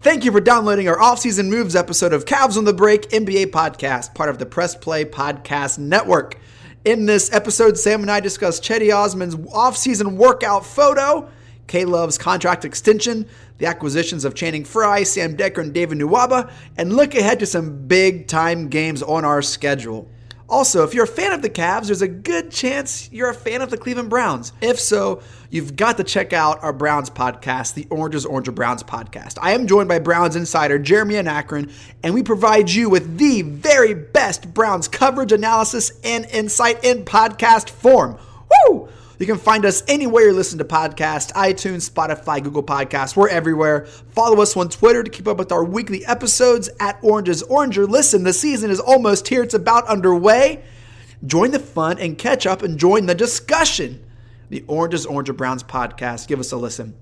Thank you for downloading our Offseason Moves episode of Cavs on the Break NBA podcast, part of the Press Play Podcast Network. In this episode, Sam and I discuss Cedi Osman's offseason workout photo, KLove's contract extension, the acquisitions of Channing Frye, Sam Dekker, and David Nwaba, and look ahead to some big-time games on our schedule. Also, if you're a fan of the Cavs, there's a good chance you're a fan of the Cleveland Browns. If so, you've got to check out our Browns podcast, the Oranges Orange Browns podcast. I am joined by Browns insider Jeremy Anakron, and we provide you with the very best Browns coverage, analysis, and insight in podcast form. Woo! You can find us anywhere you listen to podcasts, iTunes, Spotify, Google Podcasts. We're everywhere. Follow us on Twitter to keep up with our weekly episodes at Oranges Oranger. Listen, the season is almost here. It's about underway. Join the fun and catch up and join the discussion. The Oranges Oranger Browns podcast. Give us a listen.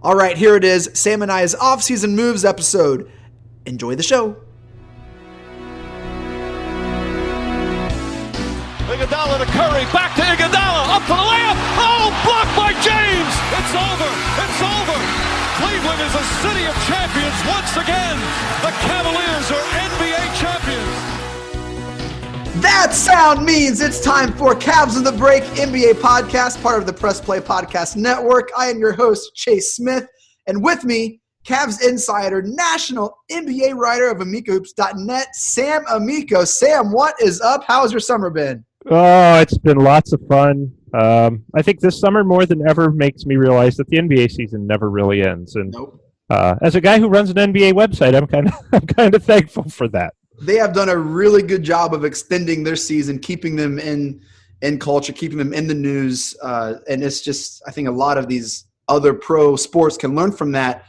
All right, here it is. Sam and I's Offseason Moves episode. Enjoy the show. Iguodala to Curry, back to Iguodala, up for the layup. Oh, blocked by James. It's over. It's over. Cleveland is a city of champions once again. The Cavaliers are NBA champions. That sound means it's time for Cavs on the Break NBA podcast, part of the Press Play Podcast Network. I am your host, Chase Smith, and with me, Cavs insider, national NBA writer of AmikoHoops.net, Sam Amico. Sam, what is up? How's your summer been? Oh, it's been lots of fun. I think this summer more than ever makes me realize that the NBA season never really ends. And as a guy who runs an NBA website, I'm kind of thankful for that. They have done a really good job of extending their season, keeping them in culture, keeping them in the news. And it's just, I think a lot of these other pro sports can learn from that.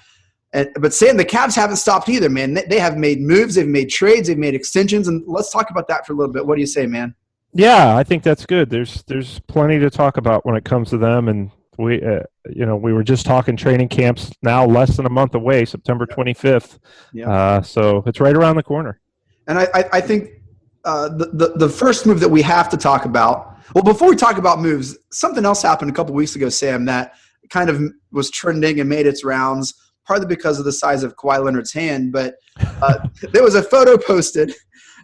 But Sam, the Cavs haven't stopped either, man. They have made moves, they've made trades, they've made extensions, and let's talk about that for a little bit. What do you say, man? Yeah, I think that's good. There's plenty to talk about when it comes to them, and we were just talking training camps now less than a month away, September 25th. Yeah. So it's right around the corner. And I think the first move that we have to talk about. Well, before we talk about moves, something else happened a couple weeks ago, Sam, that kind of was trending and made its rounds. Partly because of the size of Kawhi Leonard's hand, but there was a photo posted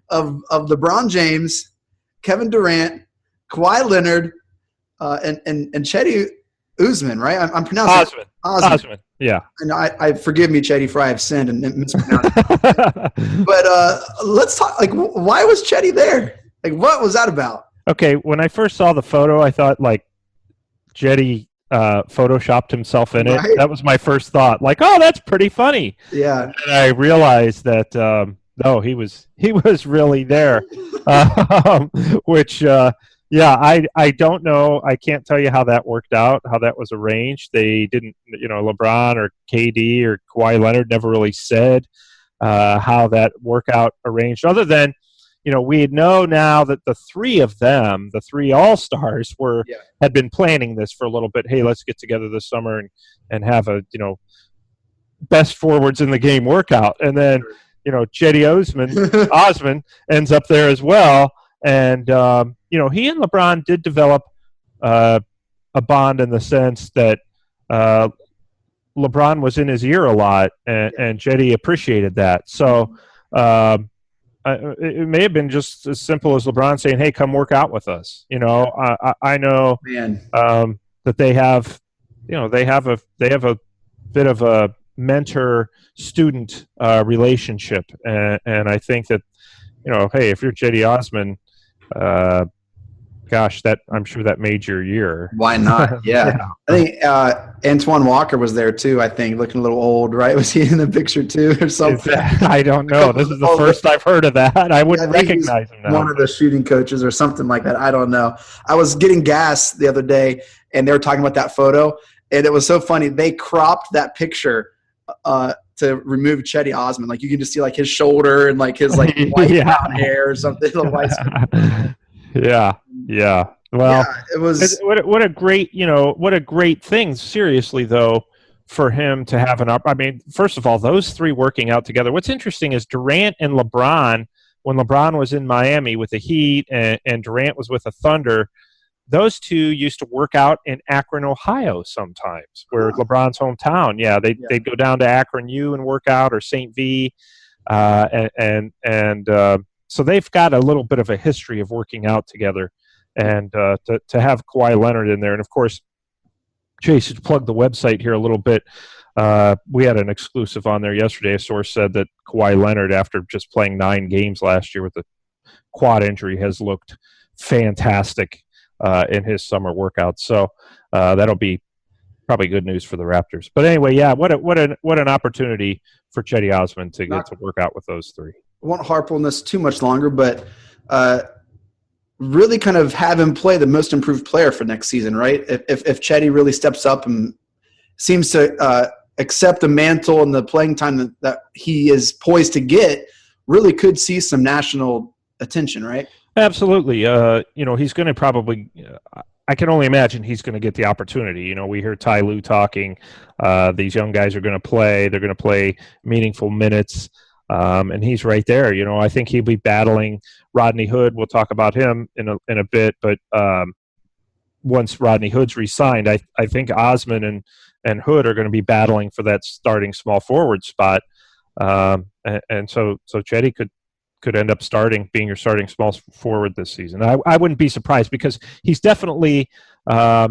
of LeBron James, Kevin Durant, Kawhi Leonard, and Cedi Osman, right? I'm pronouncing Osman. Yeah. And I forgive me, Cedi Frye, I've sinned and mispronounced it. But let's talk. Like, why was Cedi there? Like, what was that about? Okay, when I first saw the photo, I thought Cedi photoshopped himself in it. Right. That was my first thought. Like, oh, that's pretty funny. Yeah. And I realized that no, he was really there. Which I don't know. I can't tell you how that worked out, how that was arranged. They didn't, LeBron or KD or Kawhi Leonard never really said how that workout arranged, other than we know now that the three of them, the three all-stars, had been planning this for a little bit. Hey, let's get together this summer and have a, best forwards in the game workout. And then, Cedi Osman ends up there as well. And, he and LeBron did develop a bond in the sense that LeBron was in his ear a lot, and Cedi appreciated that. So, it may have been just as simple as LeBron saying, "Hey, come work out with us." I know that they have, they have a bit of a mentor-student relationship, and I think that, hey, if you're Cedi Osman, gosh, I'm sure that made your year. Why not? Yeah. I think Antoine Walker was there too, I think, looking a little old, right? Was he in the picture too or something? I don't know. This is the first I've heard of that. I wouldn't recognize him now. One of the shooting coaches or something like that. I don't know. I was getting gas the other day, and they were talking about that photo, and it was so funny. They cropped that picture to remove Cedi Osman. Like, you can just see, like, his shoulder and, like, his, like, white brown hair or something. Yeah. Well, it was what a great thing. Seriously, though, for him to have I mean, first of all, those three working out together. What's interesting is Durant and LeBron. When LeBron was in Miami with the Heat and Durant was with the Thunder, those two used to work out in Akron, Ohio sometimes, where LeBron's hometown. Yeah, they'd go down to Akron U and work out, or St. V. So they've got a little bit of a history of working out together. And to have Kawhi Leonard in there. And, of course, Chase, to plug the website here a little bit, we had an exclusive on there yesterday. A source said that Kawhi Leonard, after just playing 9 games last year with a quad injury, has looked fantastic in his summer workouts. So that'll be probably good news for the Raptors. But anyway, yeah, what an opportunity for Cedi Osman to get to work out with those three. I won't harp on this too much longer, but really kind of have him play the most improved player for next season, right? If Cedi really steps up and seems to accept the mantle and the playing time that he is poised to get, really could see some national attention, right? Absolutely. He's going to probably I can only imagine he's going to get the opportunity. We hear Ty Lue talking. These young guys are going to play. They're going to play meaningful minutes. And he's right there. I think he'll be battling Rodney Hood. We'll talk about him in a bit. But once Rodney Hood's re-signed, I think Osman and Hood are going to be battling for that starting small forward spot. And so Cedi could end up being your starting small forward this season. I wouldn't be surprised, because he's definitely, off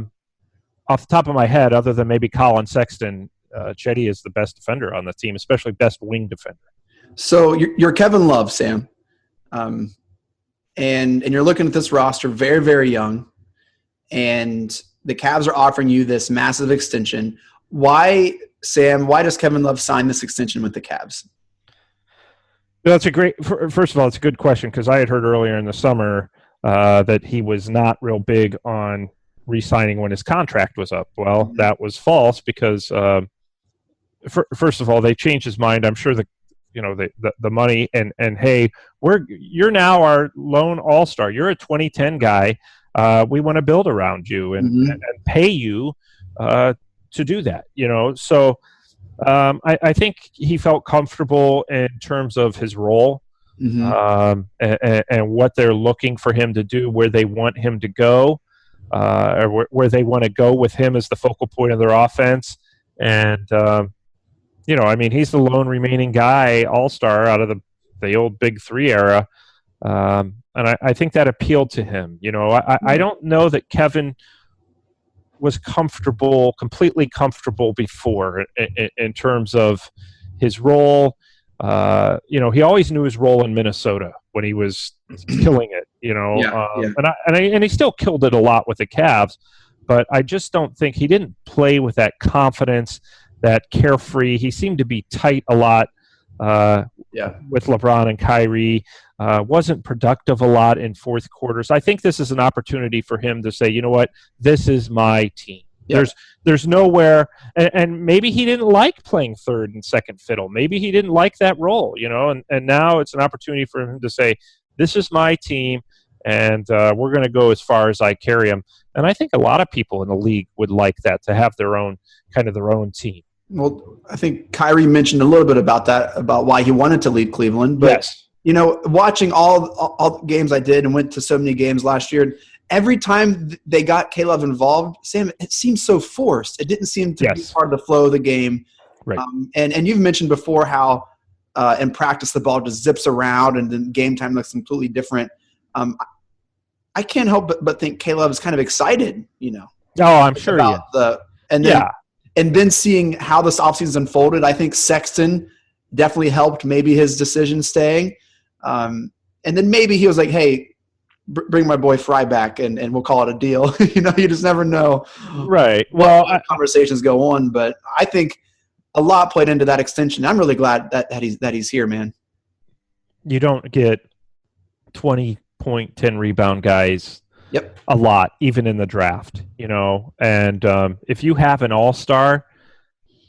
the top of my head, other than maybe Colin Sexton, Cedi is the best defender on the team, especially best wing defender. So you're Kevin Love, Sam, and you're looking at this roster, very, very young, and the Cavs are offering you this massive extension. Why, Sam, why does Kevin Love sign this extension with the Cavs? That's first of all, it's a good question, because I had heard earlier in the summer that he was not real big on re-signing when his contract was up. Well, that was false, because first of all, they changed his mind. I'm sure the money and hey, you're now our lone all-star. You're a 2010 guy. We want to build around you and pay you to do that. So I think he felt comfortable in terms of his role and what they're looking for him to do, where they want him to go, or where they want to go with him as the focal point of their offense. And he's the lone remaining guy, all-star, out of the old Big Three era. And I think that appealed to him. I don't know that Kevin was completely comfortable before in terms of his role. He always knew his role in Minnesota when he was killing it, and he still killed it a lot with the Cavs, but I just don't think he didn't play with that confidence, that carefree. He seemed to be tight a lot with LeBron and Kyrie. Wasn't productive a lot in fourth quarters. I think this is an opportunity for him to say, you know what, this is my team. Yeah. There's nowhere, and maybe he didn't like playing third and second fiddle. Maybe he didn't like that role, and now it's an opportunity for him to say, this is my team, and we're going to go as far as I carry them. And I think a lot of people in the league would like that, to have their own team. Well, I think Kyrie mentioned a little bit about that, about why he wanted to leave Cleveland. But, yes. Watching all the games I did and went to so many games last year, every time they got KLove involved, Sam, it seemed so forced. It didn't seem to be part of the flow of the game. Right. And you've mentioned before how in practice the ball just zips around and then game time looks completely different. I can't help but think KLove is kind of excited, Oh, I'm sure. And then seeing how this offseason unfolded, I think Sexton definitely helped maybe his decision staying. And then maybe he was like, hey, bring my boy Frye back and we'll call it a deal. You just never know. Right. Well, conversations go on, but I think a lot played into that extension. I'm really glad that he's here, man. You don't get 20-point, 10-rebound guys a lot, even in the draft, and if you have an all-star,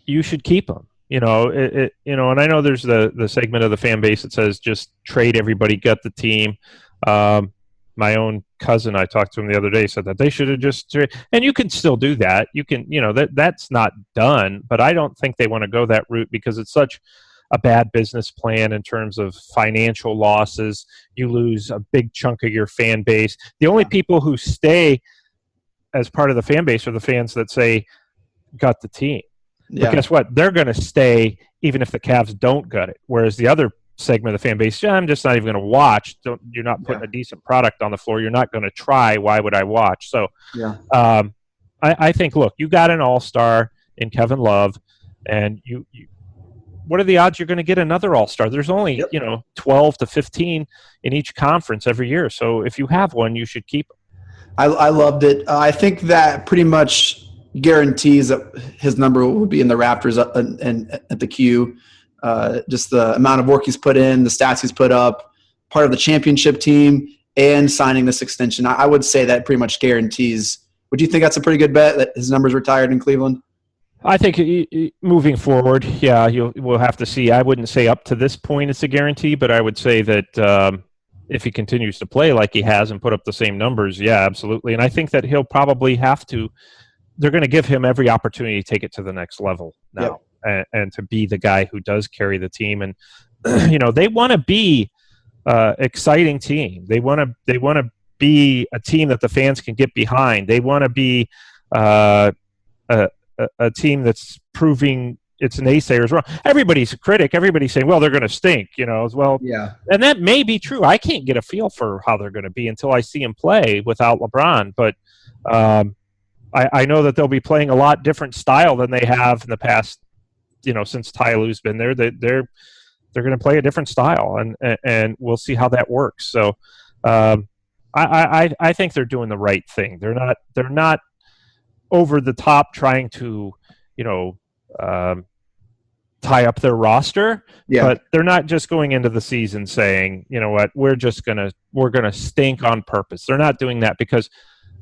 you should keep him. And I know there's the segment of the fan base that says just trade everybody, gut the team. My own cousin, I talked to him the other day, said that they should have just and you can still do that. You can, that's not done, but I don't think they want to go that route, because it's such a bad business plan in terms of financial losses. You lose a big chunk of your fan base. The only people who stay as part of the fan base are the fans that say gut the team. Yeah. But guess what? They're going to stay even if the Cavs don't gut it. Whereas the other segment of the fan base, I'm just not even going to watch. You're not putting a decent product on the floor. You're not going to try. Why would I watch? So I think, look, you got an all-star in Kevin Love, and you what are the odds you're going to get another all-star? There's only 12 to 15 in each conference every year. So if you have one, you should keep it. I loved it. I think that pretty much guarantees that his number would be in the Raptors and at the Q. Just the amount of work he's put in, the stats he's put up, part of the championship team, and signing this extension. I would say that pretty much guarantees. Would you think that's a pretty good bet that his number's retired in Cleveland? I think moving forward, we'll have to see. I wouldn't say up to this point it's a guarantee, but I would say that if he continues to play like he has and put up the same numbers, yeah, absolutely. And I think that he'll probably have to – they're going to give him every opportunity to take it to the next level now and to be the guy who does carry the team. And, they want to be exciting team. They want to be a team that the fans can get behind. They want to be a team that's proving its naysayers wrong. Everybody's a critic. Everybody's saying, well, they're going to stink, as well. Yeah. And that may be true. I can't get a feel for how they're going to be until I see them play without LeBron. But I know that they'll be playing a lot different style than they have in the past, since Ty Lue's been there. They're going to play a different style, and we'll see how that works. So I think they're doing the right thing. They're not over the top trying to, tie up their roster, but they're not just going into the season saying, you know what, we're gonna stink on purpose. They're not doing that because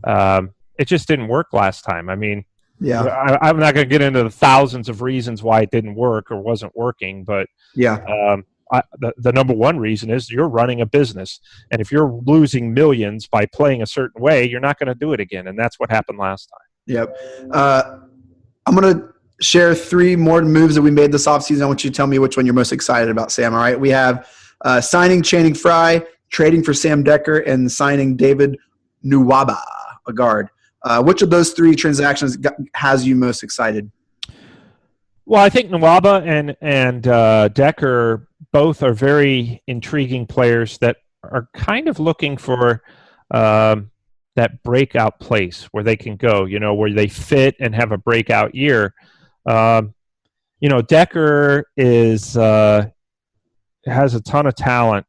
it just didn't work last time. I mean, I'm not going to get into the thousands of reasons why it didn't work or wasn't working, but the number one reason is you're running a business, and if you're losing millions by playing a certain way, you're not going to do it again, and that's what happened last time. Yep. I'm going to share 3 more moves that we made this offseason. I want you to tell me which one you're most excited about, Sam. All right. We have signing Channing Frye, trading for Sam Dekker, and signing David Nwaba, a guard. Which of those 3 transactions has you most excited? Well, I think Nwaba and Dekker both are very intriguing players that are kind of looking for that breakout place where they can go, where they fit and have a breakout year. Dekker has a ton of talent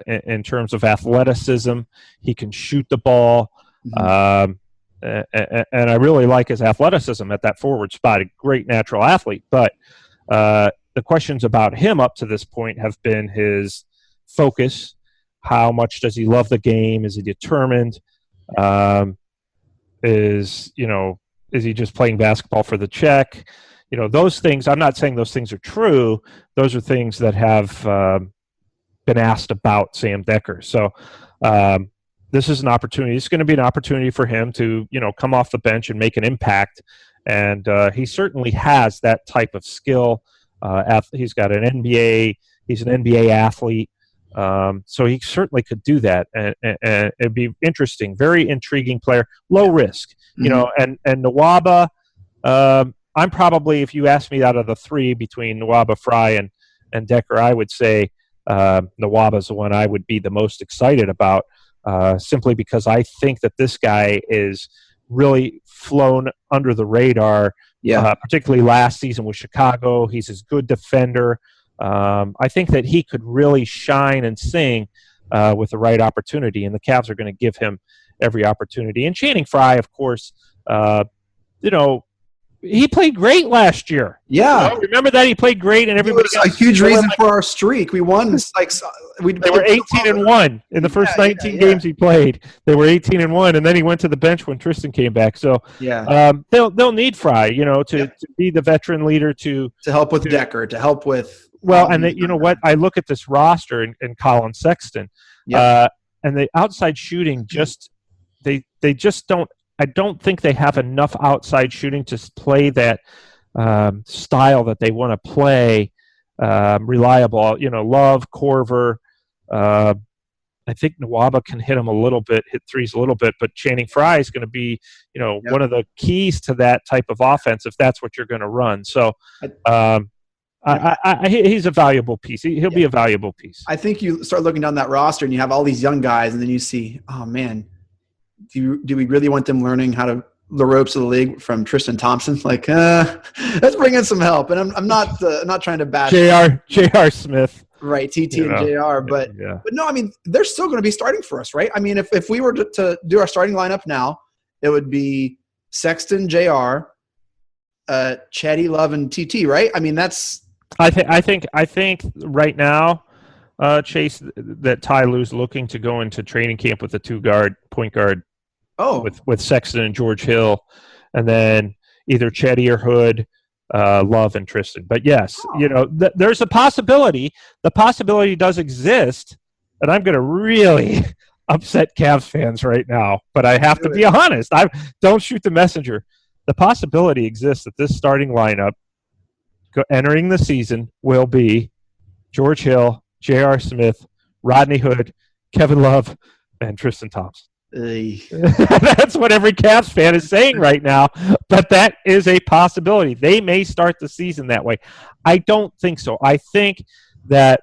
in terms of athleticism. He can shoot the ball. Mm-hmm. And I really like his athleticism at that forward spot. A great natural athlete. But the questions about him up to this point have been his focus. How much does he love the game? Is he determined? Is he just playing basketball for the check? Those things, I'm not saying those things are true. Those are things that have been asked about Sam Dekker. So this is an opportunity. It's going to be an opportunity for him to, come off the bench and make an impact. And he certainly has that type of skill. He's got an NBA. He's an NBA athlete. So he certainly could do that. And it'd be interesting. Very intriguing player. Low risk. And Nwaba, I'm probably, if you ask me out of the 3 between Nwaba, Frye, and Dekker, I would say Nwaba's the one I would be the most excited about. Simply because I think that this guy is really flown under the radar, particularly last season with Chicago. He's a good defender. I think that he could really shine and sing with the right opportunity, and the Cavs are going to give him every opportunity. And Channing Frye, of course, he played great last year. Yeah. Remember that? He played great, and everybody was a huge reason for our streak. We won. They were 18-1 in the first 19 games he played. They were 18-1, and then he went to the bench when Tristan came back. So they'll need Frye, to be the veteran leader to help with Dekker, to help with. Well, and you know what? I look at this roster and Colin Sexton, and the outside shooting they just don't. I don't think they have enough outside shooting to play that style that they want to play. Reliable, Love, Korver, I think Nwaba can hit him a little bit, hit threes a little bit, but Channing Frye is going to be, one of the keys to that type of offense if that's what you're going to run. So he's a valuable piece. He'll be a valuable piece. I think you start looking down that roster and you have all these young guys, and then you see, oh man, do we really want them learning how to the ropes of the league from Tristan Thompson? Like, let's bring in some help. And I'm not trying to bash J.R. Smith, right? TT and JR, but no, I mean, they're still going to be starting for us, right? I mean, if we were to do our starting lineup now, it would be Sexton, JR, Cedi, Love, and TT, right? I mean, that's. I think right now, Chase, that Ty Lue's looking to go into training camp with a point guard. Oh, with Sexton and George Hill, and then either Cedi or Hood, Love and Tristan. But yes, there's a possibility. The possibility does exist, and I'm going to really upset Cavs fans right now. But I have to be honest. Don't shoot the messenger. The possibility exists that this starting lineup entering the season will be George Hill, J.R. Smith, Rodney Hood, Kevin Love, and Tristan Thompson. That's what every Cavs fan is saying right now, but that is a possibility. They may start the season that way. I don't think so. I think that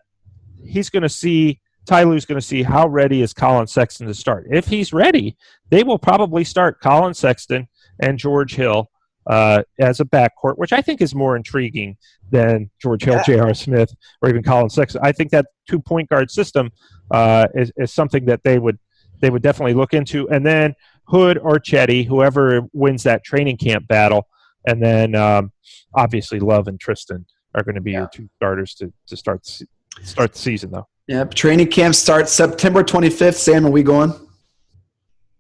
Ty Lue's going to see how ready is Colin Sexton to start. If he's ready, they will probably start Colin Sexton and George Hill as a backcourt, which I think is more intriguing than George Hill, J.R. Smith, or even Colin Sexton. I think that 2-point guard system is something that they would definitely look into. And then Hood or Cedi, whoever wins that training camp battle. And then obviously Love and Tristan are going to be your two starters to start the season, though. Yeah, training camp starts September 25th. Sam, are we going?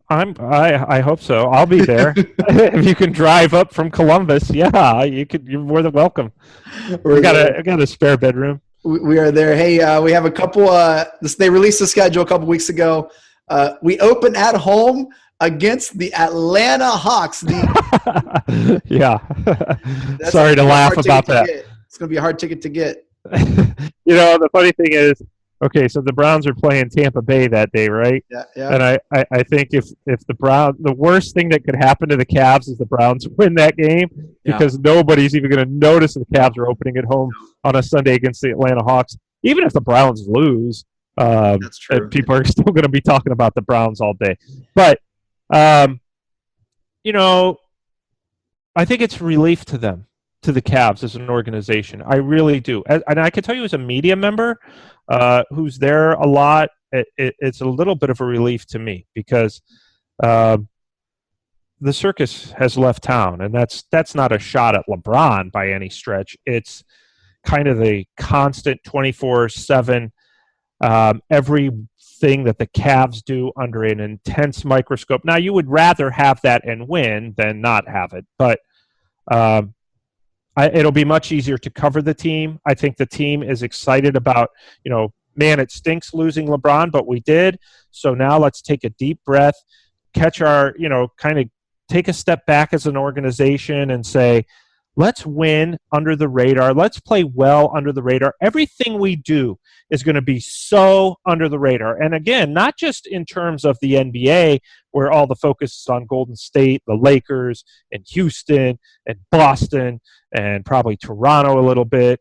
I hope so. I'll be there. If you can drive up from Columbus, you're more than welcome. I got a spare bedroom. We are there. Hey, we have a couple. They released the schedule a couple weeks ago. We open at home against the Atlanta Hawks. Yeah. Sorry to laugh about that. It's going to be a hard ticket to get. The funny thing is, okay, so the Browns are playing Tampa Bay that day, right? Yeah. And I think if the worst thing that could happen to the Cavs is the Browns win that game, because nobody's even going to notice the Cavs are opening at home on a Sunday against the Atlanta Hawks. Even if the Browns lose, that's true. People are still going to be talking about the Browns all day. But, I think it's relief to them, to the Cavs as an organization. I really do. And I can tell you as a media member who's there a lot, it's a little bit of a relief to me, because the circus has left town, and that's not a shot at LeBron by any stretch. It's kind of the constant 24/7, everything that the Cavs do under an intense microscope. Now, you would rather have that and win than not have it, but it'll be much easier to cover the team. I think the team is excited about, man, it stinks losing LeBron, but we did. So now let's take a deep breath, catch our, kind of take a step back as an organization and say, let's win under the radar. Let's play well under the radar. Everything we do is going to be so under the radar. And again, not just in terms of the NBA, where all the focus is on Golden State, the Lakers, and Houston, and Boston, and probably Toronto a little bit.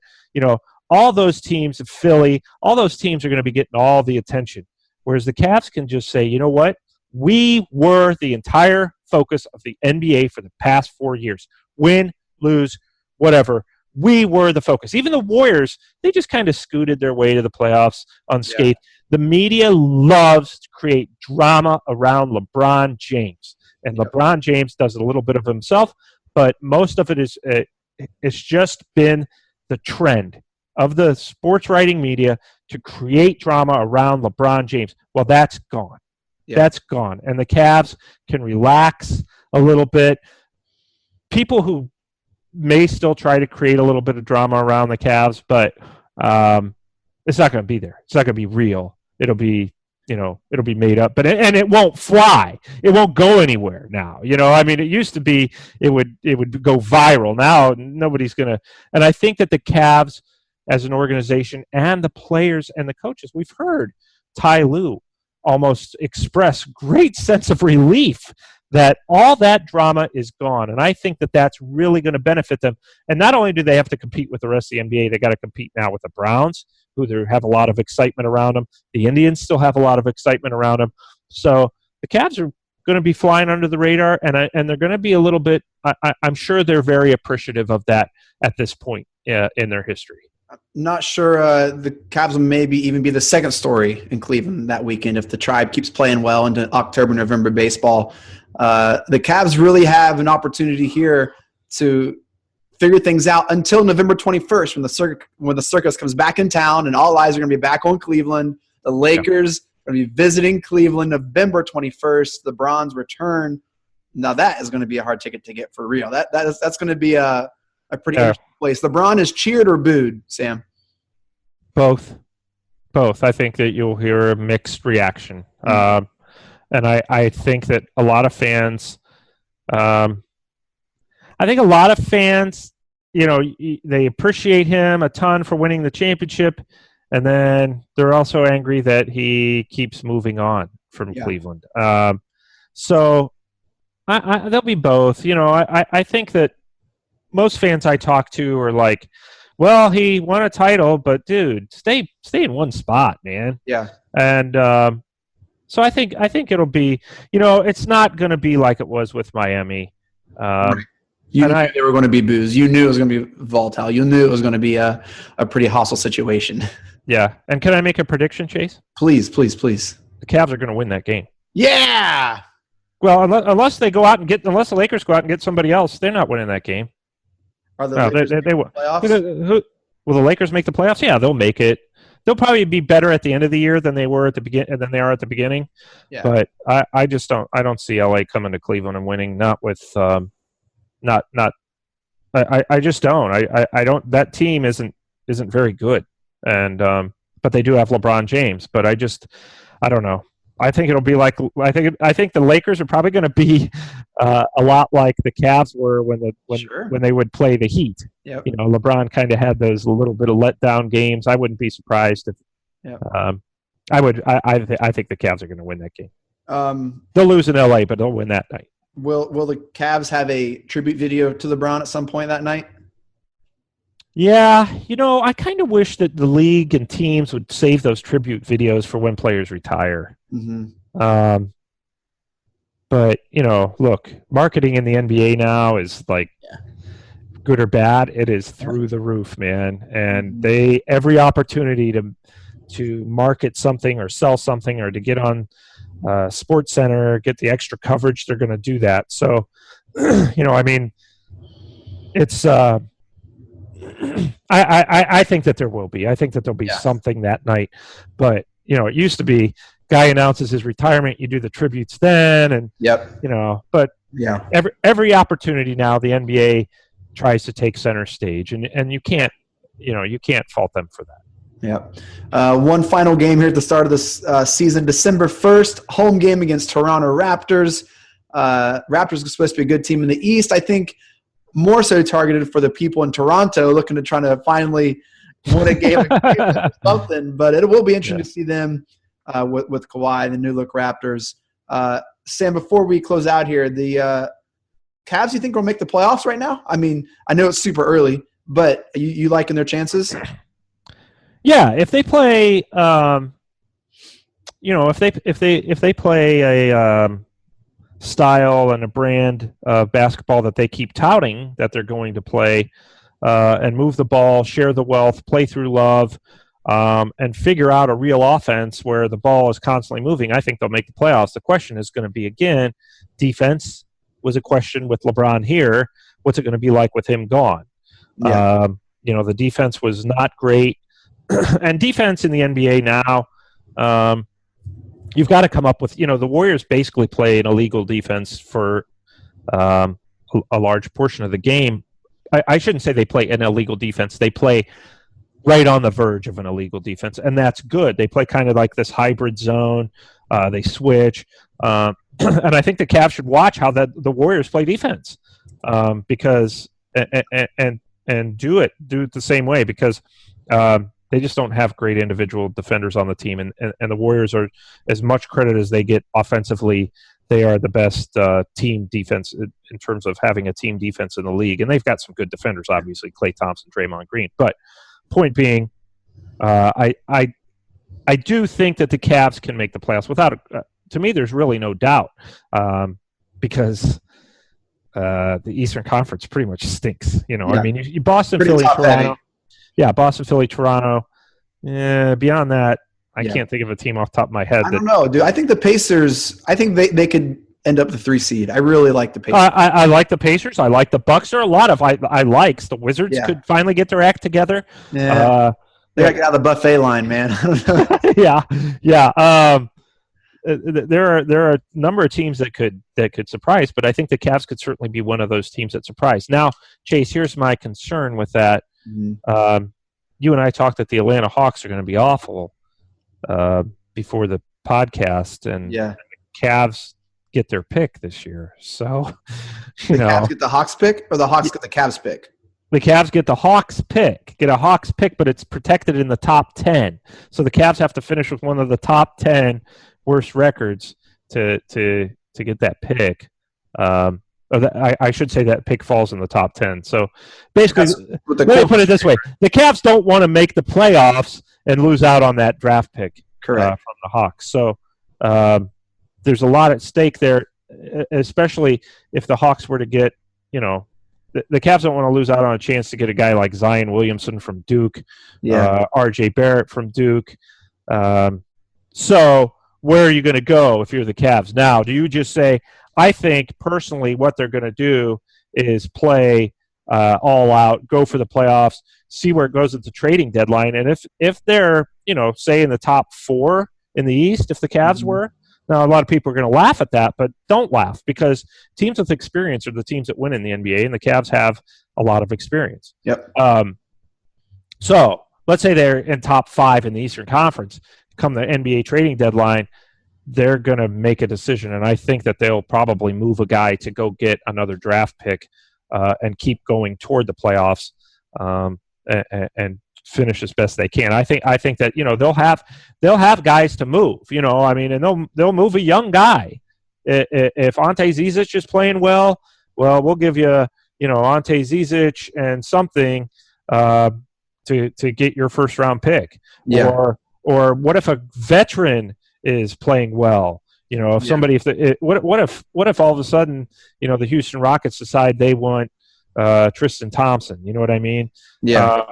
All those teams, Philly, all those teams are going to be getting all the attention. Whereas the Cavs can just say, you know what? We were the entire focus of the NBA for the past 4 years. Win, lose, whatever. We were the focus. Even the Warriors, they just kind of scooted their way to the playoffs unscathed. The media loves to create drama around LeBron James. And LeBron James does a little bit of himself, but most of it is it's just been the trend of the sports writing media to create drama around LeBron James. Well, that's gone. Yeah. That's gone. And the Cavs can relax a little bit. People who may still try to create a little bit of drama around the Cavs, but it's not going to be there. It's not going to be real. It'll be made up, but it won't fly. It won't go anywhere now. It used to be it would go viral. Now nobody's going to. And I think that the Cavs as an organization and the players and the coaches, we've heard Ty Lue almost express great sense of relief that all that drama is gone. And I think that that's really going to benefit them. And not only do they have to compete with the rest of the NBA, they got to compete now with the Browns, who have a lot of excitement around them. The Indians still have a lot of excitement around them. So the Cavs are going to be flying under the radar, and they're going to be a little bit, I'm sure they're very appreciative of that at this point in their history. Not sure the Cavs will maybe even be the second story in Cleveland that weekend if the Tribe keeps playing well into October, November baseball. The Cavs really have an opportunity here to figure things out until November 21st when the circus comes back in town and all eyes are going to be back on Cleveland. The Lakers are going to be visiting Cleveland November 21st. The Browns return. Now that is going to be a hard ticket to get for real. That's going to be a pretty interesting place. LeBron is cheered or booed, Sam? Both. I think that you'll hear a mixed reaction. And I think that a lot of fans they appreciate him a ton for winning the championship, and then they're also angry that he keeps moving on from Cleveland. So they'll be both. I think that most fans I talk to are like, well, he won a title, but dude, stay in one spot, man. Yeah. And so I think it'll be, it's not going to be like it was with Miami. You knew they were going to be boos. You knew it was going to be volatile. You knew it was going to be a pretty hostile situation. Yeah. And can I make a prediction, Chase? Please. The Cavs are going to win that game. Yeah. Well, unless the Lakers go out and get somebody else, they're not winning that game. Are the Lakers they will. Playoffs? Will the Lakers make the playoffs? Yeah, they'll make it. They'll probably be better at the end of the year than they were at the beginning. Yeah. But I just don't. I don't see LA coming to Cleveland and winning. Not with I just don't. I don't. That team isn't very good. And but they do have LeBron James. But I don't know. I think it'll be like I think the Lakers are probably going to be a lot like the Cavs were when they would play the Heat. Yep. LeBron kind of had those little bit of letdown games. I wouldn't be surprised if I think the Cavs are going to win that game. They'll lose in LA, but they'll win that night. Will the Cavs have a tribute video to LeBron at some point that night? Yeah, I kind of wish that the league and teams would save those tribute videos for when players retire. Mm-hmm. But, look, marketing in the NBA now is like good or bad. It is through the roof, man. And every opportunity to market something or sell something or to get on Sports Center, get the extra coverage, they're going to do that. So, it's I think that there will be. I think that there'll be something that night. But, it used to be guy announces his retirement, you do the tributes then, and but every opportunity now the NBA tries to take center stage, and you can't fault them for that. Yeah. One final game here at the start of this season, December 1st, home game against Toronto Raptors. Raptors are supposed to be a good team in the East. I think more so targeted for the people in Toronto looking to try to finally win a game or something. But it will be interesting to see them with Kawhi and the new look Raptors. Sam, before we close out here, the Cavs, you think will make the playoffs right now? I mean, I know it's super early, but you liking their chances? Yeah, if they play, if they play a style and a brand of basketball that they keep touting that they're going to play, and move the ball, share the wealth, play through love, and figure out a real offense where the ball is constantly moving, I think they'll make the playoffs. The question is going to be, again, defense was a question with LeBron here. What's it going to be like with him gone? Yeah. The defense was not great. And defense in the NBA now, you've got to come up with, the Warriors basically play an illegal defense for a large portion of the game. I shouldn't say they play an illegal defense. They play right on the verge of an illegal defense, and that's good. They play kind of like this hybrid zone. They switch. And I think the Cavs should watch how the Warriors play defense because and do it the same way because they They just don't have great individual defenders on the team, and the Warriors are, as much credit as they get offensively, they are the best team defense in terms of having a team defense in the league. And they've got some good defenders, obviously, Klay Thompson, Draymond Green. But point being, I do think that the Cavs can make the playoffs. To me, there's really no doubt, because the Eastern Conference pretty much stinks. I mean, you Boston, Pretty Philly, Toronto. heavy. Yeah, Boston, Philly, Toronto. Beyond that, I can't think of a team off the top of my head. I don't know, dude. I think the Pacers, they could end up the 3 seed. I really like the Pacers. I like the Pacers. I like the Bucks. There are a lot of I likes. The Wizards could finally get their act together. Yeah. They got to get out of the buffet line, man. Yeah. There are a number of teams that could surprise, but I think the Cavs could certainly be one of those teams that surprise. Now, Chase, here's my concern with that. Mm-hmm. You and I talked that the Atlanta Hawks are going to be awful before the podcast, and the Cavs get their pick this year. So, the Cavs get the Hawks pick, or the Hawks get the Cavs pick? The Cavs get the Hawks pick. Get a Hawks pick, but it's protected in the top 10. So the Cavs have to finish with one of the top 10 worst records to get that pick. I should say that pick falls in the top 10. So basically, let me put it this way. The Cavs don't want to make the playoffs and lose out on that draft pick from the Hawks. So there's a lot at stake there, especially if the Hawks were to get, the Cavs don't want to lose out on a chance to get a guy like Zion Williamson from Duke, R.J. Barrett from Duke. So where are you going to go if you're the Cavs? Now, do you just say, I think personally what they're going to do is play all out, go for the playoffs, see where it goes at the trading deadline. And if they're, say in the top 4 in the East, if the Cavs were, now a lot of people are going to laugh at that, but don't laugh, because teams with experience are the teams that win in the NBA, and the Cavs have a lot of experience. Yep. So let's say they're in top 5 in the Eastern Conference. Come the NBA trading deadline, they're going to make a decision, and I think that they'll probably move a guy to go get another draft pick and keep going toward the playoffs and finish as best they can. I think that they'll have guys to move. And they'll move a young guy. If Ante Zizic is playing well, we'll give you Ante Zizic and something to get your first round pick. Yeah. Or what if a veteran is playing well? If somebody, what if all of a sudden, the Houston Rockets decide they want Tristan Thompson? You know what I mean? Yeah.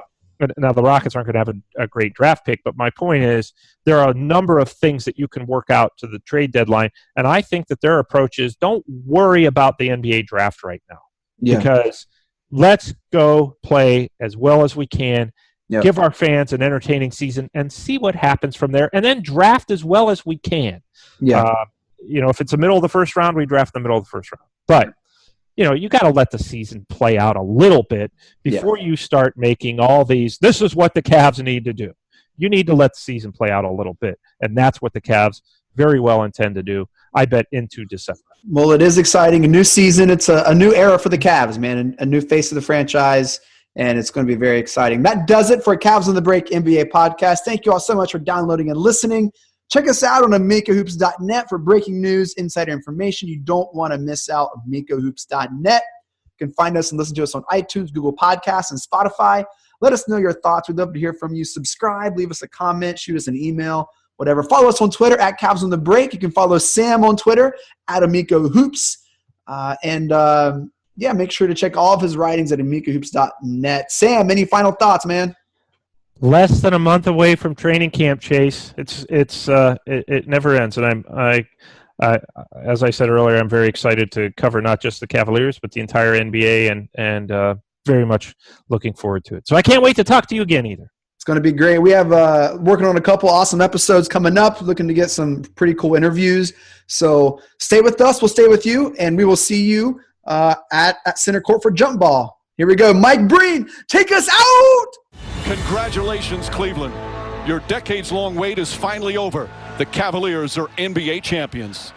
Now the Rockets aren't going to have a great draft pick, but my point is there are a number of things that you can work out to the trade deadline, and I think that their approach is don't worry about the NBA draft right now, because let's go play as well as we can. Yep. Give our fans an entertaining season and see what happens from there, and then draft as well as we can. If it's the middle of the first round, we draft the middle of the first round. But, you got to let the season play out a little bit before you start making all these, this is what the Cavs need to do. You need to let the season play out a little bit, and that's what the Cavs very well intend to do, I bet, into December. Well, it is exciting. A new season. It's a new era for the Cavs, man, a new face of the franchise. And it's going to be very exciting. That does it for Cavs on the Break NBA podcast. Thank you all so much for downloading and listening. Check us out on AmericaHoops.net for breaking news, insider information. You don't want to miss out on AmericaHoops.net. You can find us and listen to us on iTunes, Google Podcasts, and Spotify. Let us know your thoughts. We'd love to hear from you. Subscribe, leave us a comment, shoot us an email, whatever. Follow us on Twitter at Cavs on the Break. You can follow Sam on Twitter at AmericaHoops. Make sure to check all of his writings at AmericaHoops.net. Sam, any final thoughts, man? Less than a month away from training camp, Chase. It never ends, and I as I said earlier, I'm very excited to cover not just the Cavaliers but the entire NBA, and very much looking forward to it. So I can't wait to talk to you again either. It's going to be great. We have working on a couple awesome episodes coming up, looking to get some pretty cool interviews. So stay with us. We'll stay with you, and we will see you at center court for jump ball. Here we go. Mike Breen, take us out. Congratulations, Cleveland. Your decades-long wait is finally over. The Cavaliers are NBA champions.